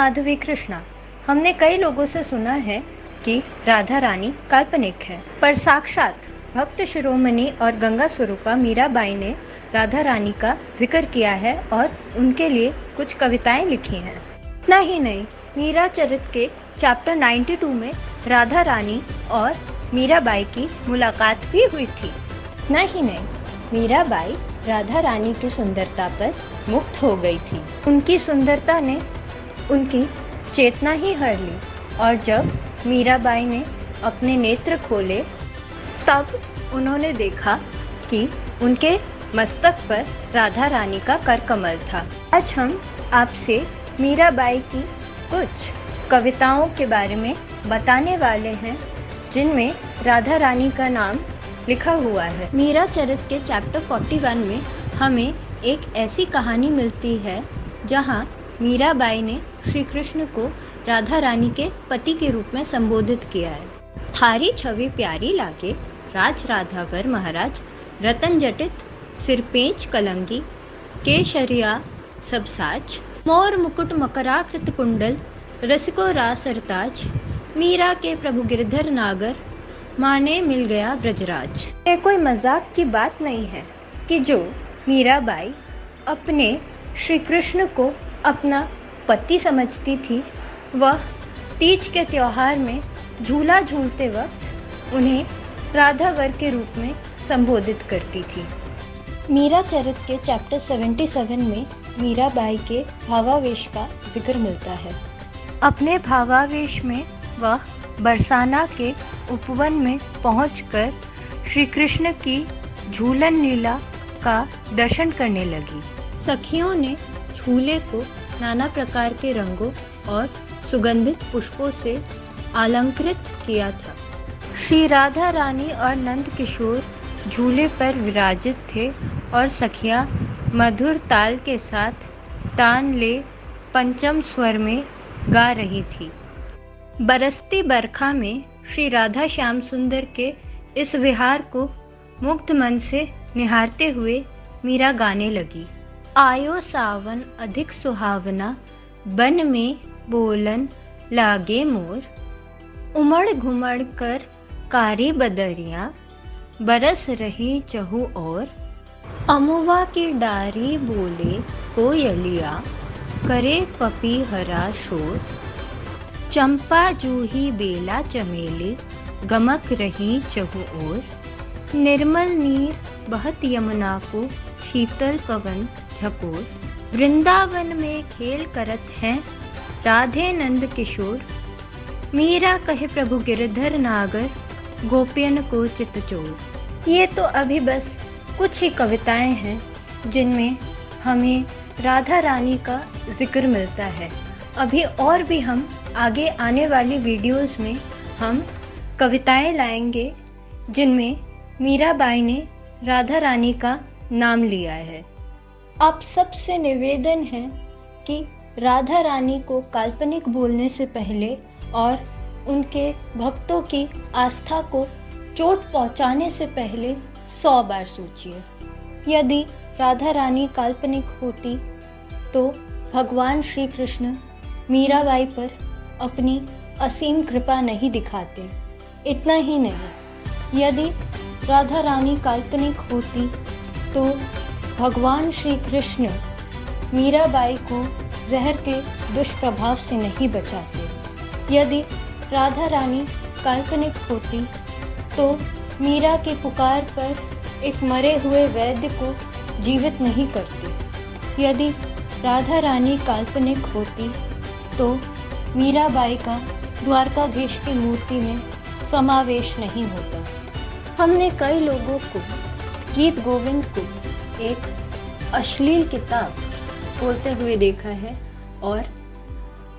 माधवी कृष्णा। हमने कई लोगों से सुना है कि राधा रानी काल्पनिक है, पर साक्षात भक्त शिरोमणि और गंगा स्वरूपा मीराबाई ने राधा रानी का जिक्र किया है और उनके लिए कुछ कविताएं लिखी हैं। इतना ही नहीं, मीरा चरित के चैप्टर 92 में राधा रानी और मीराबाई की मुलाकात भी हुई थी। इतना ही नहीं, मीराबाई राधा रानी की सुंदरता पर मुग्ध हो गई थी। उनकी सुंदरता ने उनकी चेतना ही हर ली और जब मीराबाई ने अपने नेत्र खोले तब उन्होंने देखा कि उनके मस्तक पर राधा रानी का कर कमल था। आज हम आपसे मीराबाई की कुछ कविताओं के बारे में बताने वाले हैं जिनमें राधा रानी का नाम लिखा हुआ है। मीरा चरित के चैप्टर 41 में हमें एक ऐसी कहानी मिलती है जहां मीराबाई ने श्री कृष्ण को राधा रानी के पति के रूप में संबोधित किया है। थारी छवि प्यारी लागे राज राधावर महाराज, रतन जटित सिरपेंच कलंगी, केशरिया सब साज, मोर मुकुट मकराकृत कुंडल, रसिको रास सरताज, मीरा के प्रभु गिरधर नागर, माने मिल गया ब्रजराज। ये कोई मजाक की बात नहीं है कि जो मीराबाई अपने श्री कृष्ण को अपना पति समझती थी, वह तीज के त्योहार में झूला झूलते वक्त उन्हें राधावर के रूप में संबोधित करती थी। मीरा चरित के चैप्टर 77 में मीराबाई के भावावेश का जिक्र मिलता है। अपने भावावेश में वह बरसाना के उपवन में पहुंचकर श्री कृष्ण की झूलन लीला का दर्शन करने लगी। सखियों ने झूले को नाना प्रकार के रंगों और सुगंधित पुष्पों से अलंकृत किया था। श्री राधा रानी और नंद किशोर झूले पर विराजित थे और सखियां मधुर ताल के साथ तान ले पंचम स्वर में गा रही थी। बरसती बरखा में श्री राधा श्याम सुंदर के इस विहार को मुग्ध मन से निहारते हुए मीरा गाने लगी। आयो सावन अधिक सुहावना, बन में बोलन लागे मोर, उमड़ घुमड़ कर कारी बदरियां, बरस रही चहु और, अमुवा की डारी बोले कोयलिया, करे पपी हरा शोर, चंपा जूही बेला चमेली, गमक रही चहु ओर, निर्मल नीर बहत यमुना को शीतल पवन झकोर, वृंदावन में खेल करत हैं राधे नंद किशोर, मीरा कहे प्रभु गिरधर नागर, गोपियन को चित चोर। ये तो अभी बस कुछ ही कविताएं हैं जिनमें हमें राधा रानी का जिक्र मिलता है। अभी और भी हम आगे आने वाली वीडियोस में हम कविताएं लाएंगे जिनमें मीराबाई ने राधा रानी का नाम लिया है। आप सबसे निवेदन है कि राधा रानी को काल्पनिक बोलने से पहले और उनके भक्तों की आस्था को चोट पहुंचाने से पहले 100 बार सोचिए। यदि राधा रानी काल्पनिक होती तो भगवान श्री कृष्ण मीराबाई पर अपनी असीम कृपा नहीं दिखाते। इतना ही नहीं, यदि राधा रानी काल्पनिक होती तो भगवान श्री कृष्ण मीराबाई को जहर के दुष्प्रभाव से नहीं बचाते। यदि राधा रानी काल्पनिक होती तो मीरा की पुकार पर एक मरे हुए वैद्य को जीवित नहीं करती। यदि राधा रानी काल्पनिक होती तो मीराबाई का द्वारकाधीश की मूर्ति में समावेश नहीं होता। हमने कई लोगों को गीत गोविंद को एक अश्लील किताब बोलते हुए देखा है और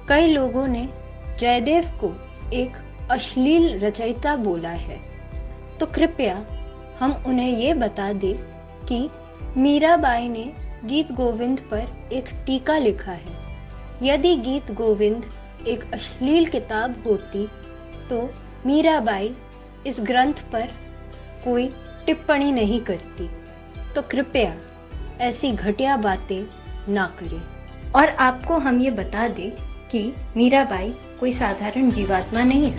कई लोगों ने जयदेव को एक अश्लील रचयिता बोला है। तो कृपया हम उन्हें ये बता दें कि मीराबाई ने गीत गोविंद पर एक टीका लिखा है। यदि गीत गोविंद एक अश्लील किताब होती तो मीराबाई इस ग्रंथ पर कोई टिप्पणी नहीं करती। तो कृपया ऐसी घटिया बातें ना करें। और आपको हम ये बता दें कि मीराबाई कोई साधारण जीवात्मा नहीं है,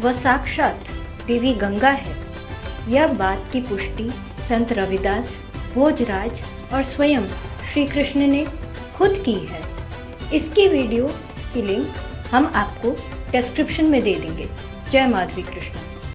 वह साक्षात देवी गंगा है। यह बात की पुष्टि संत रविदास, भोजराज और स्वयं श्री कृष्ण ने खुद की है। इसकी वीडियो की लिंक हम आपको डिस्क्रिप्शन में दे देंगे। जय माधवी कृष्ण।